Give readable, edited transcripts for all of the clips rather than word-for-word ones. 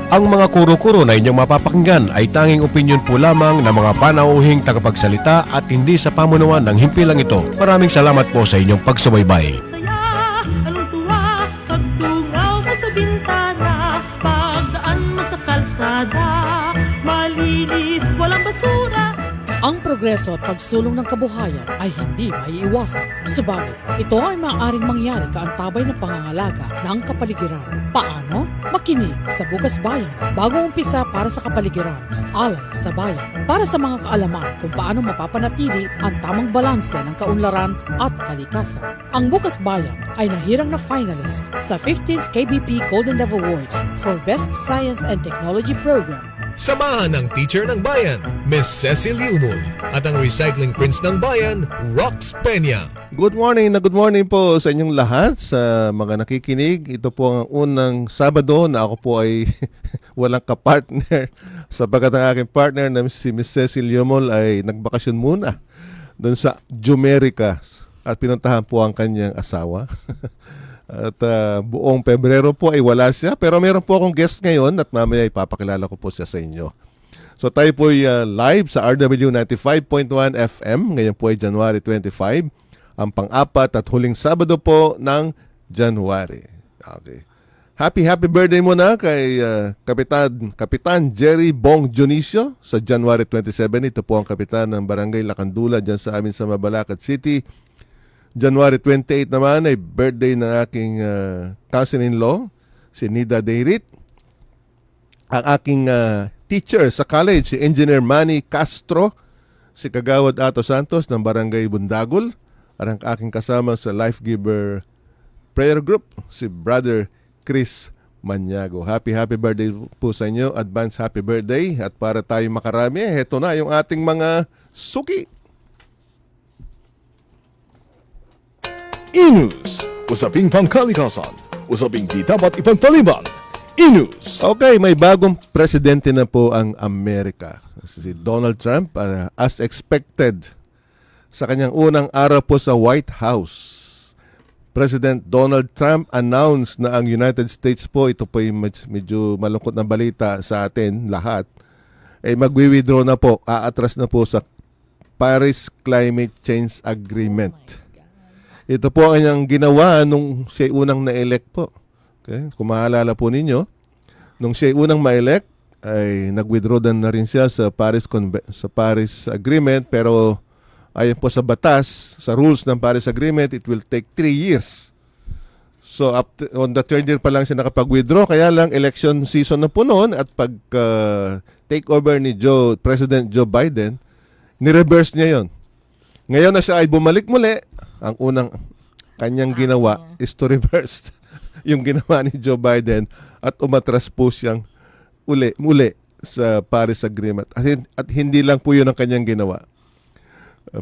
Ang mga kuro-kuro na inyong mapapakinggan ay tanging opinyon po lamang ng mga panauhing tagapagsalita at hindi sa pamunuan ng himpilang ito. Maraming salamat po sa inyong pagsubaybay. Saya, anong tuwa, pagtungaw mo sa bintana, pagdaan mo sa kalsada, malinis, walang basura. Ang progreso at pagsulong ng kabuhayan ay hindi maiiwasan. Subalit, ito ay maaaring mangyari kaantabay ng pangangalaga ng kapaligiran. Paano? Makinig sa Bukas Bayan. Bagong umpisa para sa kapaligiran, alay sa bayan. Para sa mga kaalaman kung paano mapapanatili ang tamang balanse ng kaunlaran at kalikasan. Ang Bukas Bayan ay nahirang na finalist sa 15th KBP Golden Dove Awards for Best Science and Technology Program. Samahan ng teacher ng bayan, Miss Cecil Umul, at ang recycling prince ng bayan, Rox Peña. Good morning po sa inyong lahat, sa mga nakikinig. Ito po ang unang Sabado na ako po ay walang kapartner sapagkat ang aking partner na si Miss Cecil Umul ay nagbakasyon muna doon sa Jumerica at pinuntahan po ang kanyang asawa. At buong Pebrero po ay wala siya. Pero meron po akong guest ngayon at mamaya ipapakilala ko po siya sa inyo. So tayo po ay live sa RW 95.1 FM. Ngayon po ay January 25. Ang pang-apat at huling Sabado po ng January. Okay. Happy birthday muna kay Kapitan Jerry Bong Dionisio sa January 27. Ito po ang kapitan ng Barangay Lacandula dyan sa amin sa Mabalacat City. January 28 naman ay birthday ng aking cousin-in-law, si Nida Deirit. Ang aking teacher sa college, si Engineer Manny Castro, si Kagawad Ato Santos ng Barangay Bundagol. At ang aking kasama sa Life Giver Prayer Group, si Brother Chris Maniago. Happy birthday po sa inyo. Advance happy birthday. At para tayo makarami, heto na yung ating mga suki. E-News, usaping pangkalikasan, usaping di dapat ipagpaliban. E-News. Okay, may bagong presidente na po ang Amerika. Si Donald Trump, as expected, sa kanyang unang araw po sa White House. President Donald Trump announced na ang United States po, ito po yung medyo malungkot na balita sa atin lahat, ay magwi-withdraw na po, aatras na po sa Paris Climate Change Agreement. Ito po ang kanyang ginawa nung siya unang na-elect po. Okay? Kung maalala po ninyo, nung siya unang ma-elect, ay nag-withdraw na rin siya sa Paris Agreement, pero ayon po sa batas, sa rules ng Paris Agreement, it will take 3 years. So on the third year pa lang siya nakapag-withdraw, kaya lang election season na po noon at pag take over ni President Joe Biden, ni-reverse niya yon. Ngayon na siya ay bumalik muli, ang unang kanyang ginawa is to reverse yung ginawa ni Joe Biden at umatras po siyang muli sa Paris Agreement. At hindi lang po yun ang kanyang ginawa.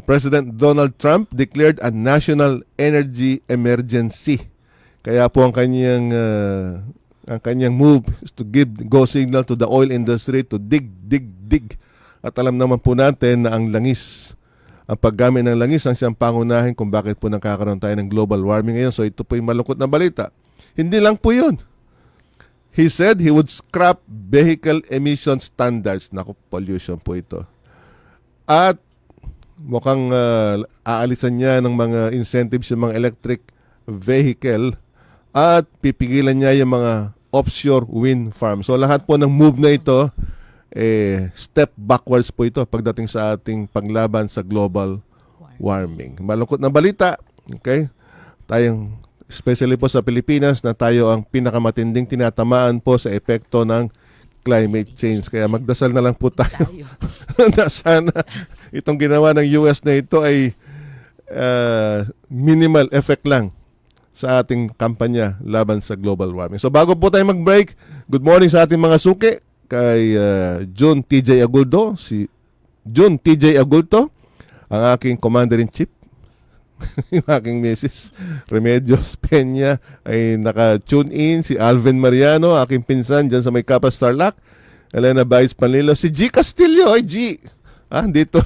President Donald Trump declared a national energy emergency. Kaya po ang kanyang move is to give go signal to the oil industry to dig. At alam naman po natin na ang langis, ang paggamit ng langis ang siyang pangunahin kung bakit po nagkakaroon tayo ng global warming ngayon. So ito po yung malungkot na balita. Hindi lang po yun. He said he would scrap vehicle emission standards. Naku, pollution po ito. At mukhang aalisan niya ng mga incentives yung mga electric vehicle at pipigilan niya yung mga offshore wind farm. So lahat po ng move na ito, step backwards po ito pagdating sa ating paglaban sa global warming. Malungkot na balita, okay? Tayong, especially po sa Pilipinas, na tayo ang pinakamatinding tinatamaan po sa epekto ng climate change. Kaya magdasal na lang po tayo na sana itong ginawa ng US na ito ay minimal effect lang sa ating kampanya laban sa global warming. So bago po tayo mag-break, good morning sa ating mga suki. Kay June TJ Agulto, si June TJ Agulto, ang aking Commander-in-Chief, yung aking Mrs. Remedios Peña ay naka-tune in, si Alvin Mariano, aking pinsan dyan sa may Kapas Tarlac, Elena Baez Panlilo, si G Castillo, ay G, dito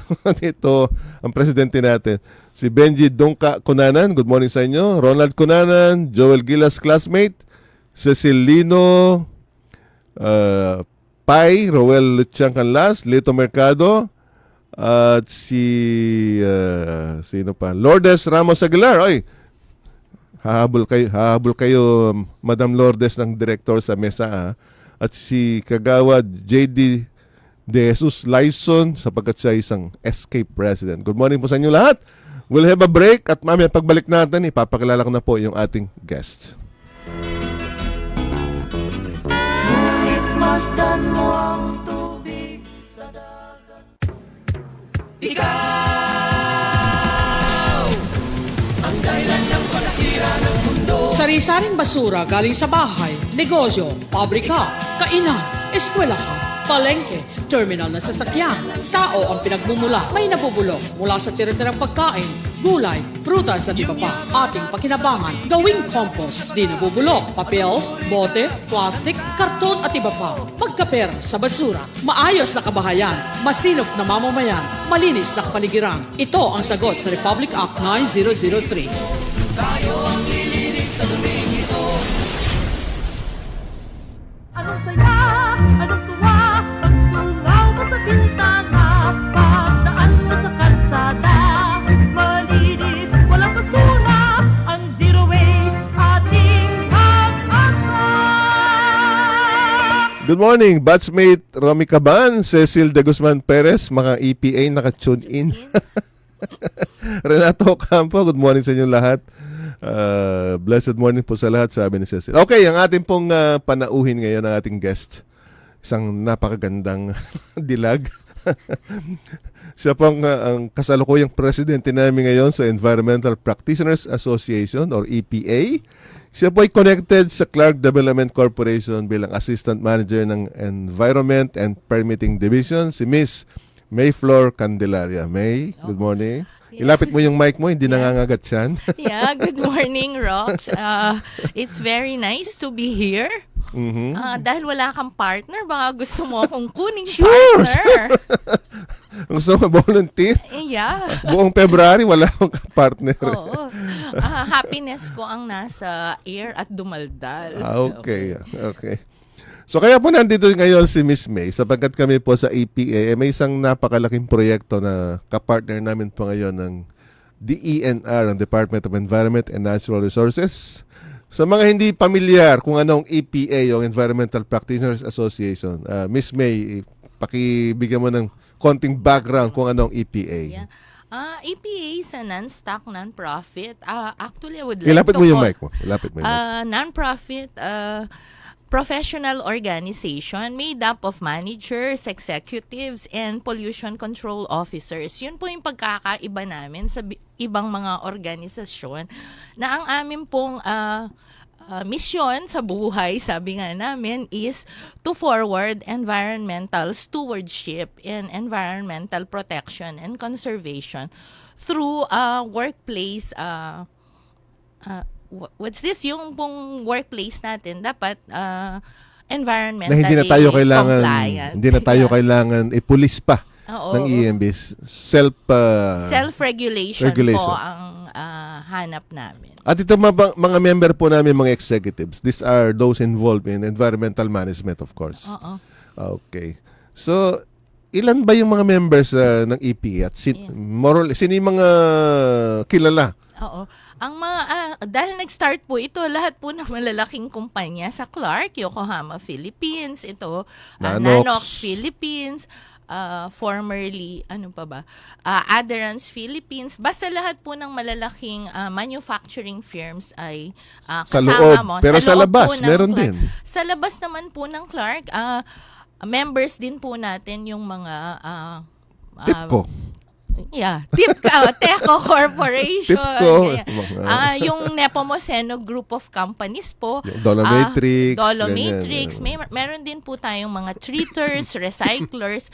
ang presidente natin, si Benji Dongka Cunanan, good morning sa inyo, Ronald Cunanan, Joel Gilas classmate, Cecil Lino, Pai, Roel Lucian Canlas, Lito Mercado, at sino pa? Lourdes Ramos Aguilar. Oy, hahabol kayo, Madam Lourdes ng director sa mesa. At si Kagawad JD De Jesus Lyson sapagkat siya isang SK President. Good morning po sa inyo lahat. We'll have a break at mamaya pagbalik natin, ipapakilala ko na po yung ating guest. Sari-saring basura galing sa bahay, negosyo, pabrika, kainan, eskwelahan, palengke, terminal na sasakyan. Tao ang pinagmumula. May nabubulok mula sa tira-tirang pagkain, gulay, prutas at iba pa. Ating pakinabangan, gawing compost. Di nabubulok. Papel, bote, plastic, karton at iba pa. Pagkapera sa basura. Maayos na kabahayan. Masinop na mamamayan. Malinis na kapaligiran. Ito ang sagot sa Republic Act 9003. Anong saya, anong tuwa, pagtungaw mo sa bintana, pagdaan mo sa kalsada, malinis, walang basura, ang zero waste ating pag-asa. Good morning, batchmate Romy Caban, Cecil De Guzman Perez, mga EPA naka-tune in. Renato Campo, good morning sa inyo lahat. Blessed morning po sa lahat, sabi ni Cecil. Okay, ang ating pong panauhin ngayon ng ating guest, isang napakagandang dilag. Siya pong ang kasalukuyang presidente namin ngayon sa Environmental Practitioners Association or EPA. Siya po ay connected sa Clark Development Corporation bilang Assistant Manager ng Environment and Permitting Division, si Miss Mayflower Candelaria. May, good morning. Yes. Ilapit mo yung mic mo, hindi nangangagat yan. Yeah, good morning, Rox. It's very nice to be here. Dahil wala kang partner, baka gusto mo akong kuning partner. Gusto mo volunteer? Yeah. Buong February, wala akong partner. Oo. Happiness ko ang nasa air at dumaldal. Okay. So kaya po nandito ngayon si Miss May sapagkat kami po sa EPA may isang napakalaking proyekto na kapartner namin po ngayon ng DENR, ang Department of Environment and Natural Resources. Sa mga hindi pamilyar kung anong EPA, yung Environmental Practitioners Association, Miss May, pakibigyan mo ng konting background kung anong EPA. Yeah. EPA is a non-stock, non-profit. Actually, I would like Ilapit to mo yung call- mic mo. Ilapit mo yung mic. Non-profit professional organization made up of managers, executives, and pollution control officers. Yun po yung pagkakaiba namin sa ibang mga organisasyon na ang amin pong misyon sa buhay, sabi nga namin, is to forward environmental stewardship and environmental protection and conservation through workplace what's this? Yung pong workplace natin dapat environmentally Na hindi na tayo kailangan compliant. hindi na tayo kailangan ipulis pa Oo. ng EMB. Self-regulation regulation. po ang hanap namin. At ito mga member po namin, mga executives, these are those involved in environmental management, of course. Oo. Okay. So, ilan ba yung mga members ng EPA? At more or less, sino yung mga kilala? Oo. Ang mga dahil nag-start po ito, lahat po ng malalaking kumpanya sa Clark, Yokohama Philippines, ito Nanox Philippines, formerly Adherence Philippines, basta lahat po ng malalaking manufacturing firms ay Sa kasama loob, mo. pero sa loob labas, po ng meron Clark. din. Sa labas naman po ng Clark, members din po natin yung mga TIPCO. Yeah, Teco Corporation. TIPCO. Yung Nepomuceno Group of Companies po. Yung Dolomatrix. Dolomatrix. ganyan. Meron din po tayong mga treaters, recyclers.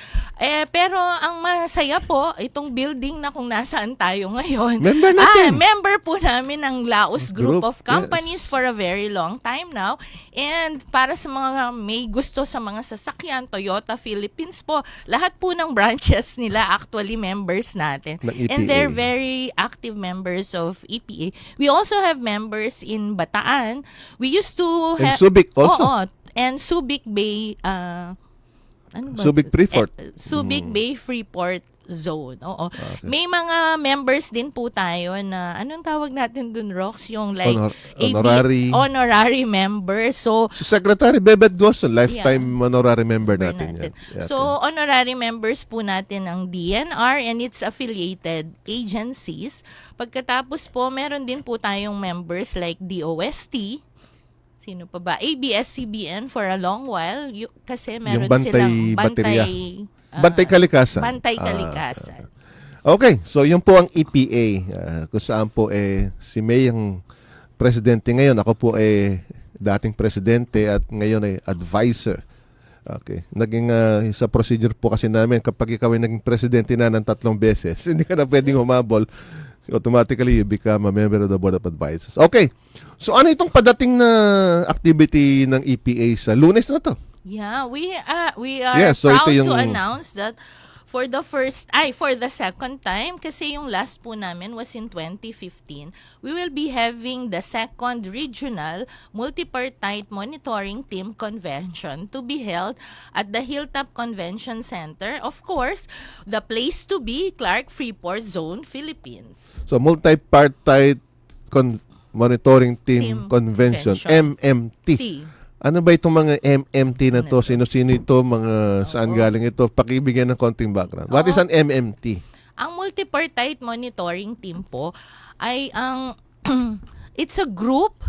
Pero ang masaya po, itong building na kung nasaan tayo ngayon. Member natin. Member po namin ng Laos Group Group, of Companies yes. for a very long time now. And para sa mga may gusto sa mga sasakyan, Toyota Philippines po, lahat po ng branches nila actually members natin. Ng EPA. And they're very active members of EPA. We also have members in Bataan. We used to And have... Subic also. Oo. and Subic Bay, ano ba? Subic Freeport. Subic Bay Freeport Zone. Oo. May mga members din po tayo na, anong tawag natin dun, Rox? Yung like, honorary member. So, Si Secretary Bebet Gosson, lifetime honorary member natin. natin. Yan. So, honorary members po natin ang DNR and its affiliated agencies. Pagkatapos po, meron din po tayong members like DOST, sino pa ba? ABS-CBN for a long while. Kasi meron Yung bantay silang baterya. bantay Bantay Kalikasan. Bantay Kalikasan. Okay, so yun po ang EPA. Kung saan po si May ang presidente ngayon. Ako po dating presidente at ngayon ay advisor. Okay. Naging sa procedure po kasi namin, kapag ikaw ay naging presidente na ng 3 beses, hindi ka na pwedeng humabol. Automatically, you become a member of the Board of Advisors. Okay. So ano itong padating na activity ng EPA sa Lunes na to? Yeah, we are Yeah, so proud ito yung- to announce that for the second time, kasi yung last po namin was in 2015, we will be having the second regional multipartite monitoring team convention to be held at the Hilltop Convention Center. Of course, the place to be, Clark Freeport Zone, Philippines. So multipartite monitoring team Team convention, convention. MMT. T. Ano ba itong mga MMT na to? Sino-sino ito? Mga saan galing ito? Pakibigyan ng konting background. What is an MMT? Ang multipartite monitoring team po ay it's a group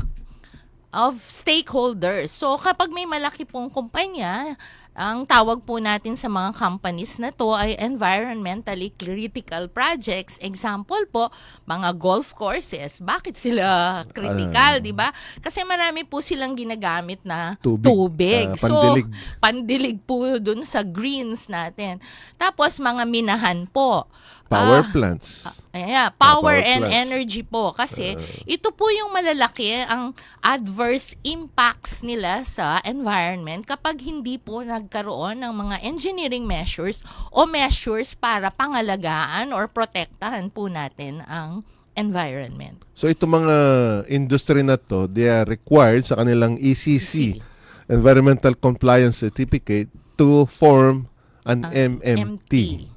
of stakeholders. So kapag may malaki pong kumpanya, ang tawag po natin sa mga companies na to ay environmentally critical projects. Example po, mga golf courses. Bakit sila critical, di ba? Kasi marami po silang ginagamit na tubig. Pandilig. So, pandilig po dun sa greens natin. Tapos, mga minahan po. Power plants. Power Power and plants. energy po. Kasi ito po yung malalaki ang adverse impacts nila sa environment kapag hindi po nagkaroon ng mga engineering measures o measures para pangalagaan or protektahan po natin ang environment. So itong mga industry na to, they are required sa kanilang ECC, Environmental Compliance Certificate, to form an MMT.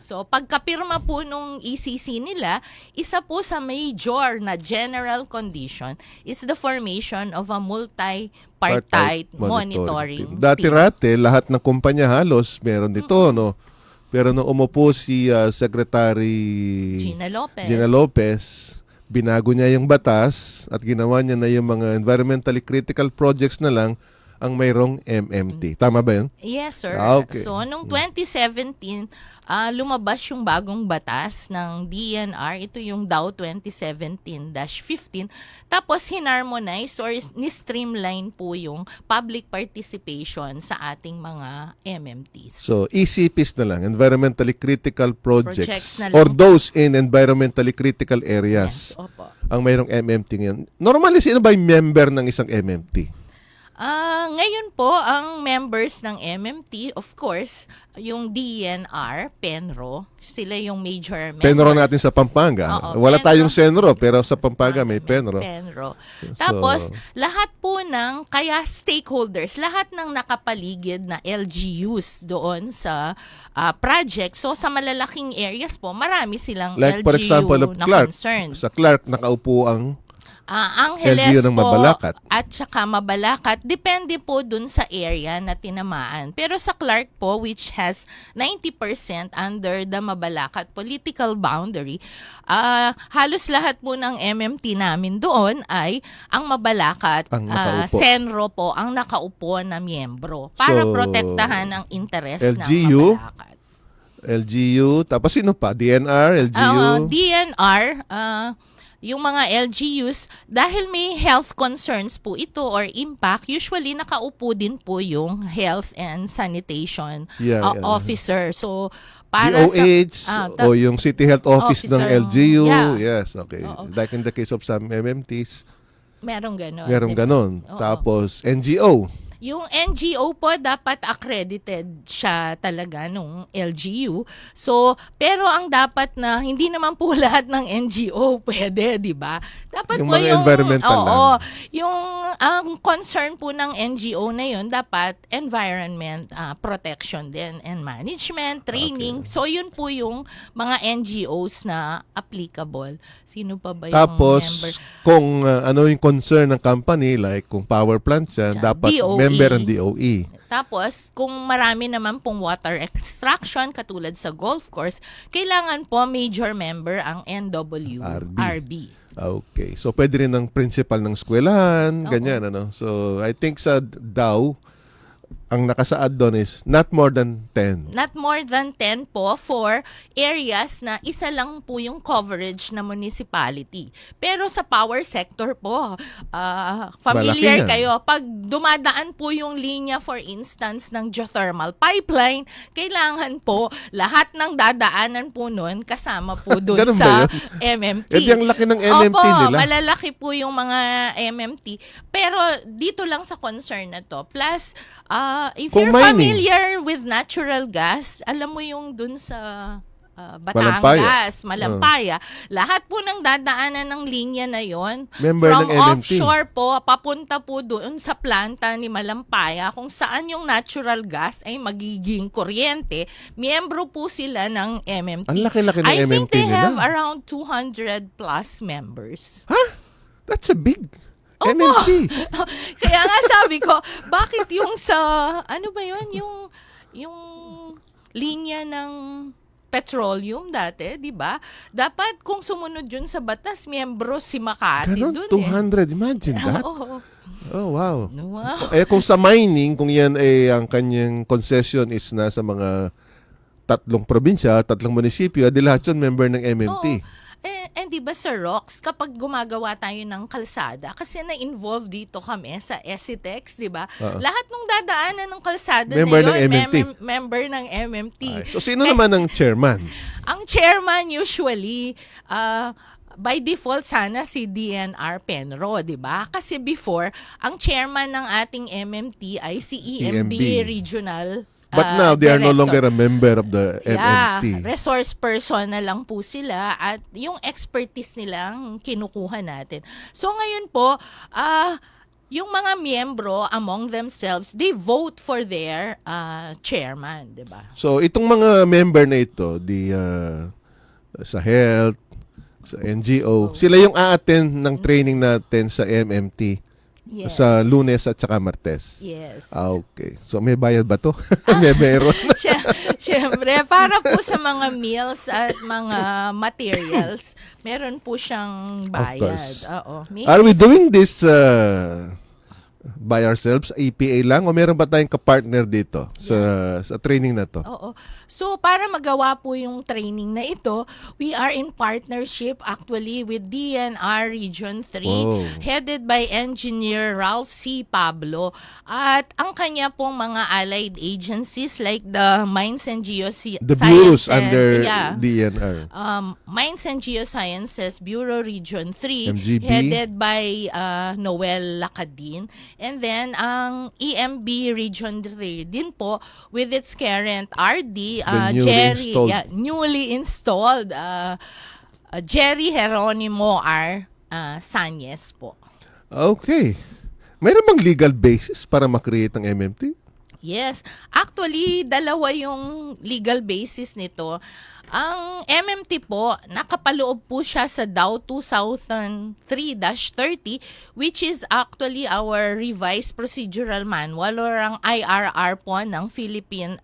So, pagkapirma po nung ECC nila, isa po sa major na general condition is the formation of a multi-partite monitoring team. Dati-rate, lahat ng kumpanya halos meron dito, no? Pero nung umupo si Secretary Gina Lopez, binago niya yung batas at ginawa niya na yung mga environmentally critical projects na lang ang mayroong MMT. Tama ba yun? Yes, sir. Okay. So, noong 2017, lumabas yung bagong batas ng DNR. Ito yung DAO 2017-15. Tapos, hinarmonize or ni-streamline po yung public participation sa ating mga MMTs. So, ECPs na lang, environmentally critical projects, na lang. or those in environmentally critical areas. Yes, opo. Ang mayroong MMT ngayon. Normally, sino ba yung member ng isang MMT? Ngayon po, ang members ng MMT, of course, yung DNR, Penro, sila yung major members. Penro natin sa Pampanga. Oo, Wala Penro. tayong Senro, pero sa Pampanga may Penro. Tapos, lahat po ng, kaya stakeholders, lahat ng nakapaligid na LGUs doon sa project. So, sa malalaking areas po, marami silang Like LGU for example of na Clark. concerned. Sa Clark, nakaupo ang Angeles LGU ng po Mabalacat. at saka Mabalacat, depende po dun sa area na tinamaan. Pero sa Clark po, which has 90% under the Mabalacat political boundary, halos lahat po ng MMT namin doon ay ang Mabalacat, Ang nakaupo. Senro po ang nakaupo na miyembro para So, protektahan ang interes LGU, ng Mabalacat. LGU, tapos sino pa? DNR, LGU? DNR, yung mga LGUs, dahil may health concerns po ito or impact, usually nakaupo din po yung health and sanitation officer. So, para DOH o yung City Health Office ng Officer. LGU. Yeah. Yes, okay. Oo. Like in the case of some MMTs, merong ganon. merong diba? ganon. Oo. Tapos NGO. Yung NGO po dapat accredited siya talaga nung LGU. So, pero ang dapat na hindi naman po lahat ng NGO pwede, 'di ba? Dapat Yung po mga environmental lang. yung ang concern po ng NGO na 'yon dapat environment protection din and management, training. So, yun po yung mga NGOs na applicable. Sino pa ba yung Tapos, member? kung ano yung concern ng company, like kung power plant yan, Siya, dapat DOE. member ng DOE. Tapos, kung marami naman pong water extraction, katulad sa golf course, kailangan po major member ang NWRB. Okay. So, pwede rin ng principal ng eskwelahan, Oo. ganyan, ano. So, I think sa DAO, ang nakasaad doon is not more than 10. Not more than 10 po for areas na isa lang po yung coverage na municipality. Pero sa power sector po, familiar Malaki yan. kayo. Pag dumadaan po yung linya, for instance, ng geothermal pipeline, kailangan po lahat ng dadaanan po nun kasama po dun Ganun sa ba yun? MMT. Eh, di ang laki ng MMT Opo, nila. malalaki po yung mga MMT. Pero dito lang sa concern na to. Plus, if Kung you're mining. familiar with natural gas, alam mo yung dun sa Batangas, Malampaya, lahat po ng dadaanan ng linya na yon Member from ng MMT. offshore po, papunta po doon sa planta ni Malampaya kung saan yung natural gas ay magiging kuryente, miyembro po sila ng MMT. Ang laki-laki ng I think MMT they nila. have around 200 plus members. That's a big MMT. Kaya nga sabi ko, bakit yung sa, ano ba yun, yung linya ng petroleum dati, di ba? Dapat kung sumunod yun sa batas, miyembro si Makati Ganon, dun 200. Imagine that. Oo. Oh, wow. Wow. Eh, kung sa mining, kung yan ay ang kanyang concession is nasa mga 3 probinsya, 3 munisipyo, di lahat yun member ng MMT. And di ba sa ROX, kapag gumagawa tayo ng kalsada, kasi na-involve dito kami sa ECTEX, di ba? Lahat ng dadaanan ng kalsada Member na yun, ng MMT. member ng MMT. Ay, so, sino naman ang chairman? Ang chairman usually, by default sana si DNR Penro, di ba? Kasi before, ang chairman ng ating MMT ay si EMB EMB. Regional But now, they are no Director. longer a member of the Yeah, MMT. resource person na lang po sila at yung expertise nilang kinukuha natin. So ngayon po, yung mga miyembro among themselves, they vote for their chairman, 'di ba? So, itong mga member na ito, sa health, sa NGO, sila yung a-attend ng training natin sa MMT Yes. sa Lunes at saka Martes. Yes. Okay. So, may bayad ba to? May meron. Siyempre, para po sa mga meals at mga materials, meron po siyang bayad. course. Oo. Are we doing this by ourselves, EPA lang, o meron ba tayong kapartner dito sa training na to? Oo. So, para magawa po yung training na ito, we are in partnership actually with DNR Region 3, Wow. headed by Engineer Ralph C. Pablo. At ang kanya pong mga allied agencies like the Mines and Geosciences. The bureaus under DNR. Mines and Geosciences Bureau Region 3, MGB. headed by Noel Lacadin. And then, ang EMB Region 3 din po with its current RD, The newly Jerry, installed. newly installed, Jerry Geronimo R. Sanyes po. Okay. Mayroon bang legal basis para makreate ang MMT? Yes. Actually, dalawa yung legal basis nito. Ang MMT po, nakapaloob po siya sa DAO 2003-30, which is actually our revised procedural manual or ang IRR po ng Philippine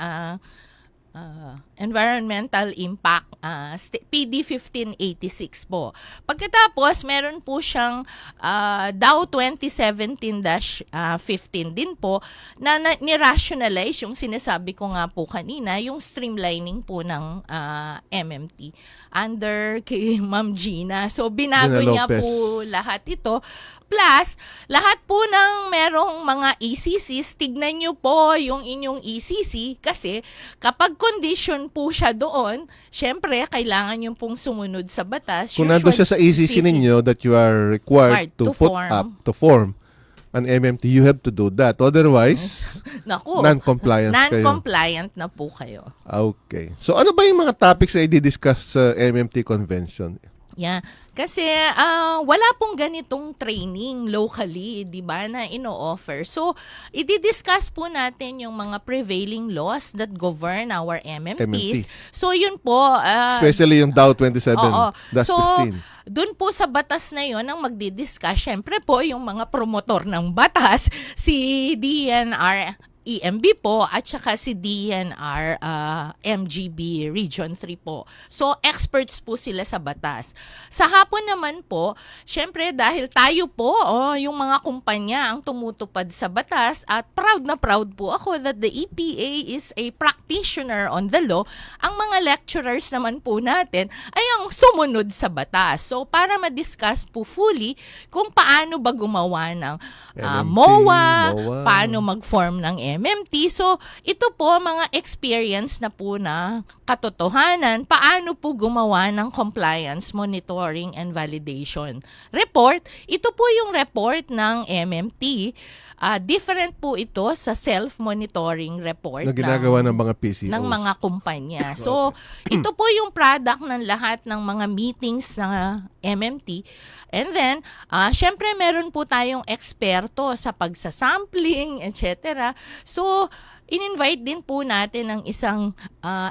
Environmental Impact PD 1586 po. Pagkatapos, meron po siyang DAO 2017-15 din po na ni-rationalize yung sinasabi ko nga po kanina, yung streamlining po ng MMT under kay Ma'am Gina. So, binago Gina niya Lopez. po lahat ito. Plus, lahat po ng merong mga ECCs, tignan nyo po yung inyong ECC kasi kapag condition po siya doon, syempre, kailangan yung pong sumunod sa batas. Kung nandun siya sa ECC ninyo that you are required to put form. up, to form, an MMT, you have to do that. Otherwise, Naku, non-compliance kayo. non-compliant na po kayo. Okay. So ano ba yung mga topics na i-discuss sa MMT convention? Yeah. Kasi wala pong ganitong training locally, 'di ba, na ino-offer. So, i-discuss po natin yung mga prevailing laws that govern our MMTs. So, yun po Especially yung Dow 27, oo. DAS So, 15. doon po sa batas na yon ang magdi-discuss. Syempre po, yung mga promotor ng batas, si DNR EMB po at saka si DNR MGB Region 3 po. So, experts po sila sa batas. Sa hapon naman po, syempre dahil tayo po, yung mga kumpanya ang tumutupad sa batas at proud na proud po ako that the EPA is a practitioner on the law, ang mga lecturers naman po natin ay ang sumunod sa batas. So, para ma-discuss po fully kung paano ba gumawa ng MOA, paano mag-form ng MMT. So, ito po mga experience na po na katotohanan. Paano po gumawa ng compliance, monitoring, and validation report. Ito po yung report ng MMT. Different po ito sa self-monitoring report Na ginagawa ng mga PCOs. ng mga kumpanya. So, ito po yung product ng lahat ng mga meetings ng MMT. And then, syempre meron po tayong eksperto sa pagsasampling, etc. So, in-invite din po natin ng isang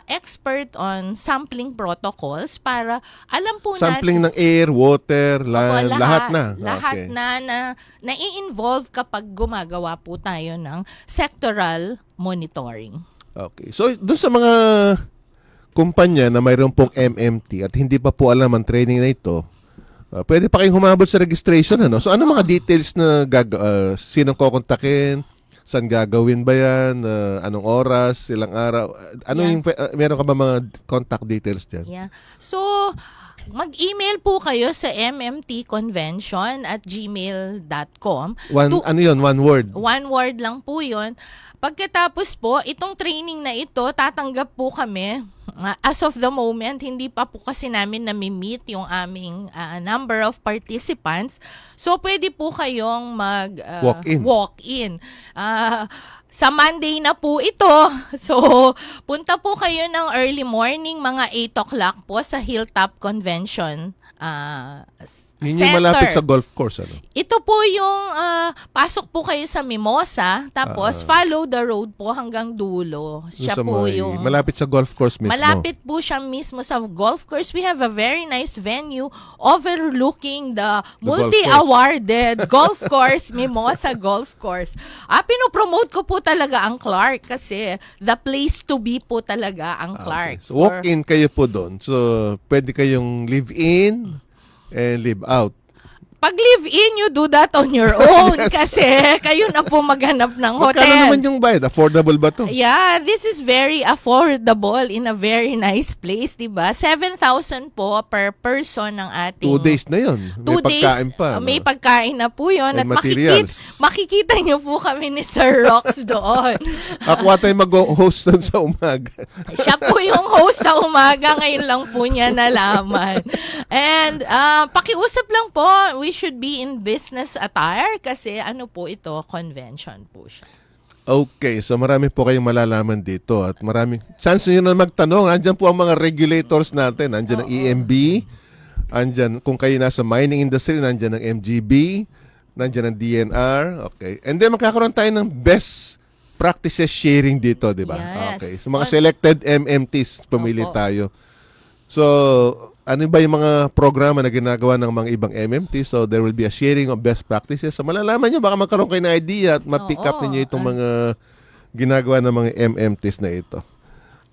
expert on sampling protocols para alam po Sampling natin ng air, water, Opo, land, lahat na. Lahat Okay. na nai-involve kapag gumagawa po tayo ng sectoral monitoring. Okay. So, doon sa mga kumpanya na mayroon pong MMT at hindi pa po alam ang training na ito, pwede pa kayong humabol sa registration. Ano? So, ano mga details na sinong kukontakin? Saan gagawin ba yan? Anong oras? Ilang araw? Meron ka ba mga contact details dyan? Yeah. So, mag-email po kayo sa mmtconvention@gmail.com. Ano yun? One word? One word lang po yun. Pagkatapos po, itong training na ito, tatanggap po kami. As of the moment, hindi pa po kasi namin nami-meet yung aming number of participants. So, pwede po kayong walk-in. Sa Monday na po ito. So, punta po kayo ng early morning, mga 8 o'clock po sa Hilltop Convention Yun yung malapit sa golf course. Ano? Ito po yung pasok po kayo sa Mimosa, tapos follow the road po hanggang dulo. Siya po yung malapit sa golf course mismo. malapit po siya mismo sa golf course. We have a very nice venue overlooking the multi-awarded golf course, Mimosa Golf Course. Pinopromote ko po talaga ang Clark kasi the place to be po talaga ang Clark. Okay. So, walk-in kayo po doon. So, pwede kayong live-in and live-out. Pag live-in, you do that on your own kasi kayo na po maghanap ng hotel. Magkano naman yung bayad? Affordable ba to? Yeah, this is very affordable in a very nice place, diba? 7,000 po per person ng ating... 2 days na yun. May pagkain pa. May pagkain na po yun. And At materials. makikita nyo po kami ni Sir Rox doon. Ako tayo mag-host doon sa umaga. Siya po yung host sa umaga. Ngayon lang po niya nalaman. And pakiusap lang po, we should be in business attire kasi ano po ito, convention po siya. Okay, so marami po kayong malalaman dito at marami chance nyo na magtanong. Andyan po ang mga regulators natin. Andyan ang EMB, andyan kung kayo nasa mining industry, nandyan ang MGB, nandyan ang DNR. Okay. And then magkakaroon tayo ng best practices sharing dito, di ba? Yes. Okay. So mga selected MMTs, pumili tayo. So, ano ba yung mga programa na ginagawa ng mga ibang MMT? So, there will be a sharing of best practices. So, malalaman nyo, baka magkaroon kayo ng idea at ma-pick up ninyo itong mga ginagawa ng mga MMTs na ito.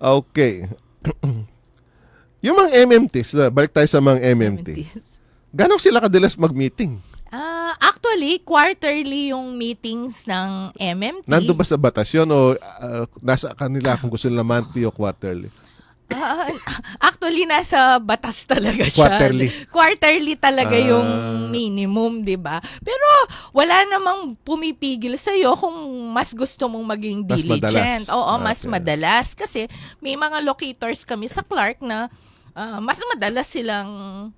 Okay. Yung mga MMTs, balik tayo sa mga MMT. Gano'n sila kadalas mag-meeting? Actually, quarterly yung meetings ng MMT. Nandun ba sa batas yun o nasa kanila kung gusto nila monthly o quarterly? Actually, nasa batas talaga siya. Quarterly talaga yung minimum, di ba? Pero wala namang pumipigil sa'yo kung mas gusto mong maging diligent. Madalas. Mas madalas. Kasi may mga locators kami sa Clark na mas madalas silang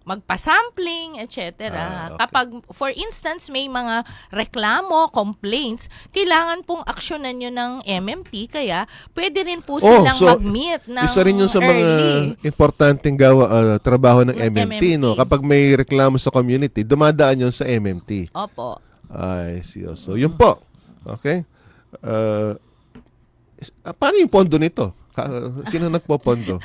magpa-sampling, etc. Okay. Kapag, for instance, may mga reklamo, complaints, kailangan pong aksyonan nyo ng MMT, kaya pwede rin po silang so, mag-meet ng isa rin yun sa mga early. importanteng trabaho ng MMT, no? MMT. Kapag may reklamo sa community, dumadaan yun sa MMT. Opo. Ay, siyo. So, yun po. Okay? Paano yung pondo nito? Sino nagpo-pondo?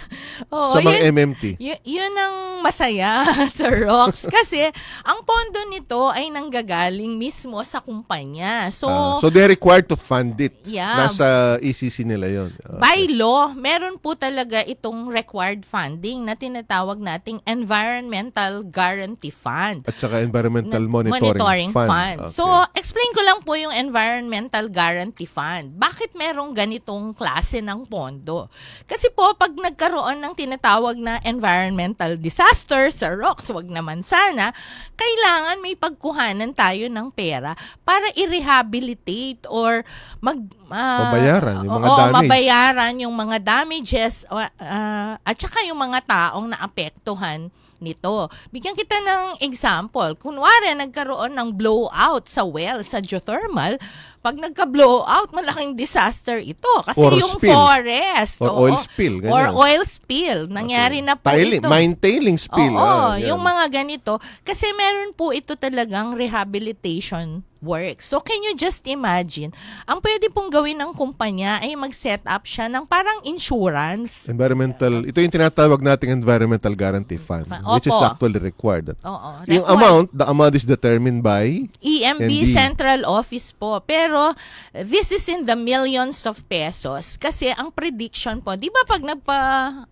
Oo, Sa mga yun- MMT? Yun ang masaya sa ROX kasi ang pondo nito ay nanggagaling mismo sa kumpanya. So they're required to fund it. Yeah. Nasa ECC nila yun. By law, meron po talaga itong required funding na tinatawag nating Environmental Guarantee Fund. At saka Environmental Na- Monitoring Fund. Okay. So, explain ko lang po yung Environmental Guarantee Fund. Bakit merong ganitong klase ng pondo? Kasi po, pag nagkaroon ng tinatawag na environmental disaster sa ROX, wag naman sana, kailangan may pagkuhanan tayo ng pera para i-rehabilitate or Mabayaran yung mga oo, damage. mabayaran yung mga damages at saka yung mga taong naapektuhan nito. Bigyan kita ng example. Kunwari, nagkaroon ng blowout sa well, sa geothermal. Pag nagka-blowout, malaking disaster ito. Kasi Or yung spill. forest. Or oo. oil spill, ganyan. Or oil spill. Nangyari na po ito. Mine tailing spill. Oo, yan. yung mga ganito. Kasi meron po ito talagang rehabilitation work. So, can you just imagine, ang pwede pong gawin ng kumpanya ay mag-set up siya ng parang insurance. Ito yung tinatawag nating Environmental Guarantee Fund, which is Opo. actually required. Oo. Yung required. the amount is determined by EMB MD. Central Office po. Pero this is in the millions of pesos. Kasi ang prediction po, di ba pag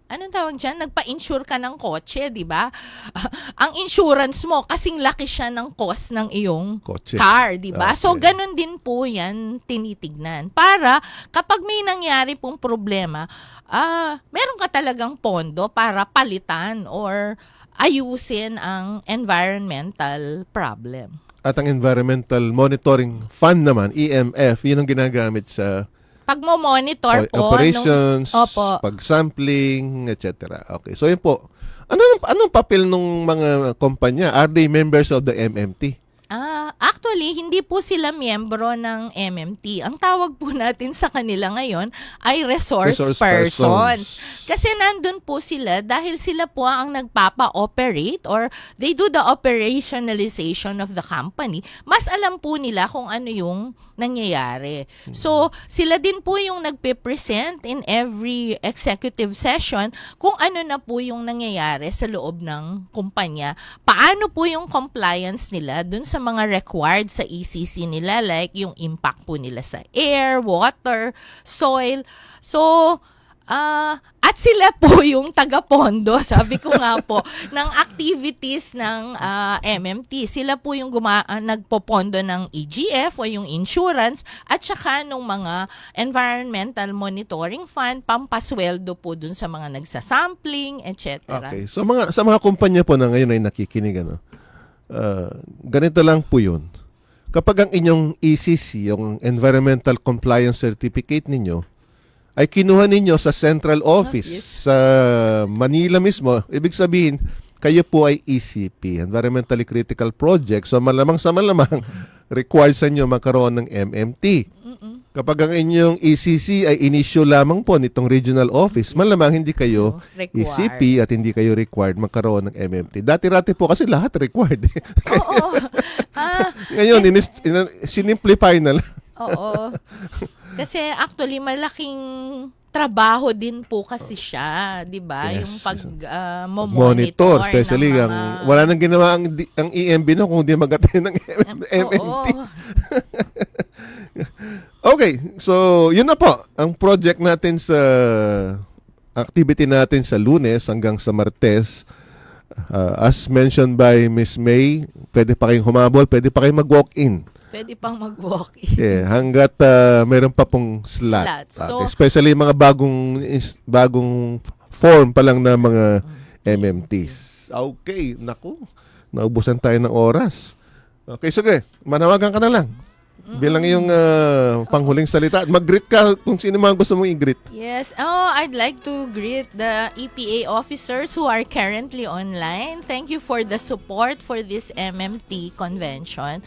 anong tawag dyan? Nagpa-insure ka ng kotse, di ba? Ang insurance mo, kasing laki siya ng cost ng iyong Kotse. car, di ba? Okay. So, ganun din po yan tinitignan. Para kapag may nangyari pong problema, meron ka talagang pondo para palitan or ayusin ang environmental problem. At ang Environmental Monitoring Fund naman, EMF, yun ang ginagamit sa Pag mo monitor po operations, opo. pag-sampling, etc. Okay, so yun po. Anong papel ng mga kumpanya? Are they members of the MMT? Actually, hindi po sila miyembro ng MMT. Ang tawag po natin sa kanila ngayon ay resource persons. Kasi nandun po sila dahil sila po ang nagpapa-operate or they do the operationalization of the company. Mas alam po nila kung ano yung nangyayari. So, sila din po yung nagpe-present in every executive session kung ano na po yung nangyayari sa loob ng kumpanya. Paano po yung compliance nila dun sa mga required sa ECC nila, like yung impact po nila sa air, water, soil. So, at sila po yung taga-pondo, sabi ko nga po, ng activities ng MMT. Sila po yung nagpopondo ng EGF o yung insurance at saka nung mga environmental monitoring fund, pampasweldo po dun sa mga nagsasampling, etc. Okay. So sa mga kumpanya po na ngayon ay nakikinig, ganito lang po yun. Kapag ang inyong ECC, yung Environmental Compliance Certificate ninyo, ay kinuha ninyo sa central office sa Manila mismo, ibig sabihin, kayo po ay ECP, Environmentally Critical Project. So malamang sa malamang, required sa inyo magkaroon ng MMT. Kapag ang inyong ECC ay inisyu lamang po nitong regional office, malamang hindi kayo Required. ECP at hindi kayo required magkaroon ng MMT. Dati-rati po kasi lahat required. Oo. Ngayon, sinimplify na lang. Oo. Kasi actually malaking trabaho din po kasi siya, 'di ba? Yes. Yung pag Monitor, especially ng ang wala nang ginawa ang EMB no kung hindi mag-attend ng MMT. Oo. Okay, so yun na po ang project natin sa activity natin sa Lunes hanggang sa Martes. As mentioned by Miss May, pwede pa kayong humabol, pwede pa kayong mag-walk-in. Pwede pang mag-walk-in. Yeah, hanggat meron pa pong slot. Slots. So, Okay, especially mga bagong form pa lang na mga MMTs. Okay, naku. Naubusan tayo ng oras. Okay, sige. Manawagan ka na lang. bilang iyong panghuling salita. Mag-greet ka kung sino man gusto mong i-greet. Yes. I'd like to greet the EPA officers who are currently online. Thank you for the support for this MMT convention.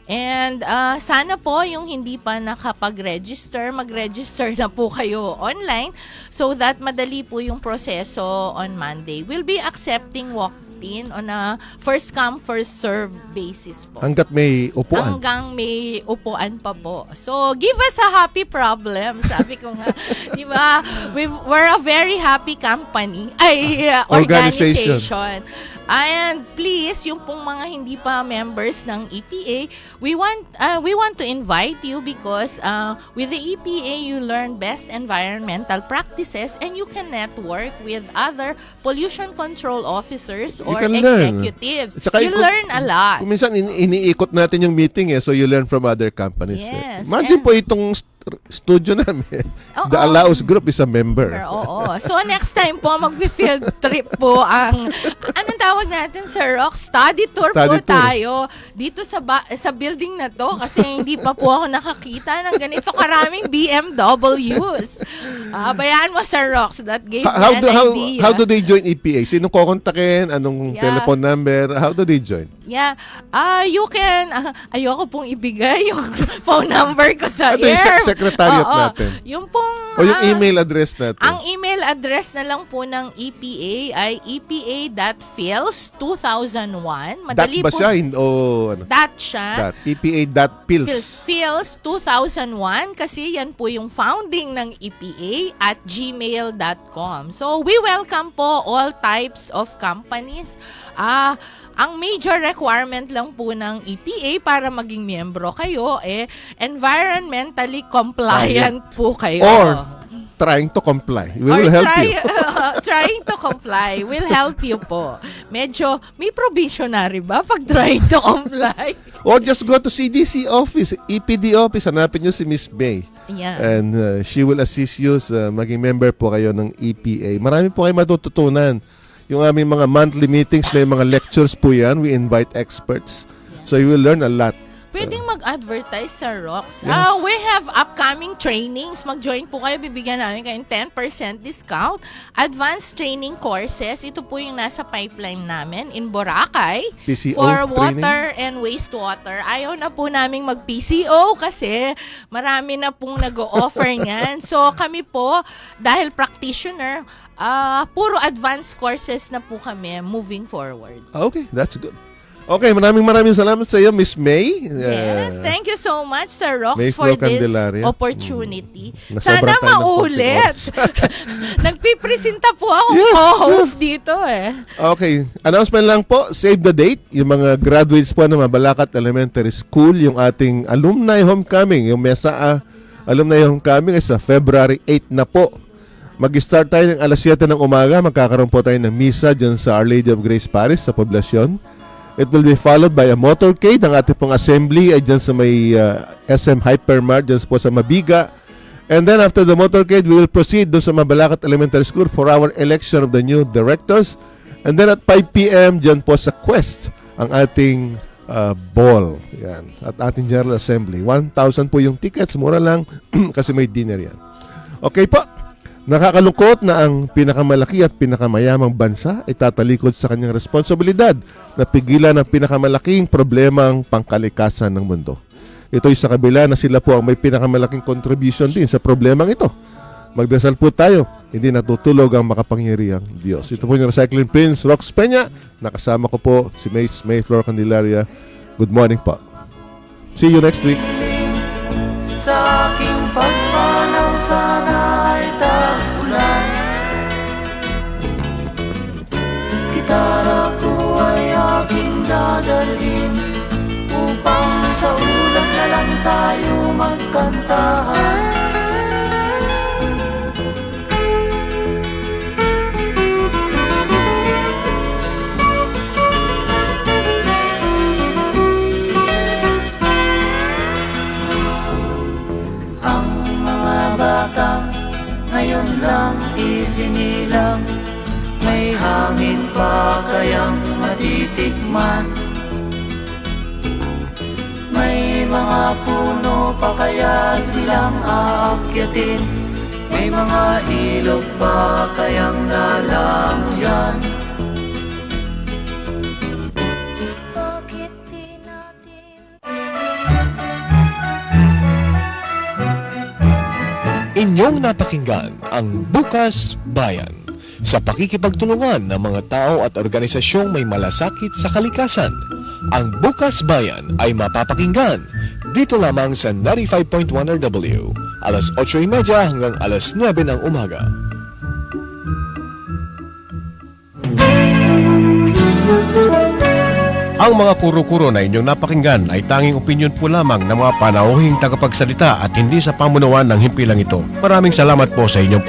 And sana po yung hindi pa nakapag-register, mag-register na po kayo online so that madali po yung proseso on Monday. We'll be accepting walk-in on a first-come, first-serve basis po. Hanggat may upuan. Hanggang may upuan pa po. So, give us a happy problem. Sabi ko nga, di ba? We're a very happy company. Organization. And please, yung pong mga hindi pa members ng EPA, we want to invite you because with the EPA, you learn best environmental practices and you can network with other pollution control officers or executives. You learn a lot. Kung minsan iniikot natin yung meeting so you learn from other companies. Yes. Imagine po itong studio namin. The Alaos Group is a member. Oo. So next time po, mag-field trip po ang, anong tawag natin, Sir Rock? Study tour po tayo dito sa building na to kasi hindi pa po ako nakakita ng ganito karaming BMWs. Bayaan mo, Sir Rock. So that gave me an idea. How do they join EPA? Sinong kukontakin? Anong telephone number? How do they join? Yeah. You can, ayoko pong ibigay yung phone number ko sa Ano yung air. secretariat natin? Yung pong, O yung email address natin? ang email address na lang po ng EPA ay epa.phils2001. Madali Dot ba po. siya? O ano? Dot siya. Dot. EPA.Pils. Phils2001 kasi yan po yung founding ng EPA at gmail.com. So, we welcome po all types of companies. Ang major requirement lang po ng EPA para maging miyembro kayo environmentally compliant po kayo. Or trying to comply. We will help you. Trying to comply. We'll help you po. Medyo, may provisionary ba pag trying to comply? Or just go to CDC office, EPD office. Hanapin nyo si Miss May. Yeah. And she will assist you sa maging member po kayo ng EPA. Marami po kayo matututunan. Yung aming mga monthly meetings, may mga lectures po yan. We invite experts. So you will learn a lot. Pwedeng mag-advertise sa Rocks. Yes. We have upcoming trainings. Mag-join po kayo. Bibigyan namin kayo 10% discount. Advanced training courses. Ito po yung nasa pipeline namin in Boracay. PCO for training? water and wastewater. Ayaw na po namin mag-PCO kasi marami na pong nag-o-offer niyan. So kami po, dahil practitioner, puro advanced courses na po kami moving forward. Okay, that's good. Okay, maraming salamat sa iyo, Miss May. Yes, thank you so much, Sir Rox, May for Flo this Candelaria. opportunity. Nasobra Sana tayo ng maulit. Nagpipresenta po ako Yes, co-host dito Okay, announcement lang po, save the date. Yung mga graduates po ng Mabalacat Elementary School, yung ating alumni homecoming, yung MESA alumni homecoming ay sa February 8 na po. Mag-start tayo ng alas 7 ng umaga. Magkakaroon po tayo ng misa dyan sa Our Lady of Grace Parish sa poblasyon. It will be followed by a motorcade. Ang ating pong assembly ay dyan sa may SM Hypermart, dyan po sa Mabiga. And then after the motorcade, we will proceed doon sa Mabalacat Elementary School for our election of the new directors. And then at 5 p.m., dyan po sa Quest, ang ating ball. Yan. At ating General Assembly. 1,000 po yung tickets. Mura lang kasi may dinner yan. Okay po. Nakakalungkot na ang pinakamalaki at pinakamayamang bansa ay tatalikod sa kanyang responsibilidad na pigilan ang pinakamalaking problemang pangkalikasan ng mundo. Ito ay sa kabila na sila po ang may pinakamalaking contribution din sa problemang ito. Magdasal po tayo, hindi natutulog ang makapangyarihang Diyos. Ito po yung Recycling Prince, Rox Peña. Nakasama ko po si May Flor Candelaria. Good morning po. See you next week. Sa aking pagpanaw sana ay tagulan. Gitara ko ay aking dadalhin upang sa ulan na lang tayo magkantahan. Ngayon lang isinilang, may hangin pa kayang matitikman. May mga puno pa kaya silang aakyatin? May mga ilog pa kayang lalamuyan? Bakit di natin Inyong napakinggan ang Bukas Bayan sa pakikipagtulungan ng mga tao at organisasyong may malasakit sa kalikasan. Ang Bukas Bayan ay mapapakinggan dito lamang sa 95.1 RW, alas 8:30 hanggang alas 9 ng umaga. Ang mga kuro-kuro na inyong napakinggan ay tanging opinyon po lamang ng mga panauhing tagapagsalita at hindi sa pamunuan ng himpilang ito. Maraming salamat po sa inyong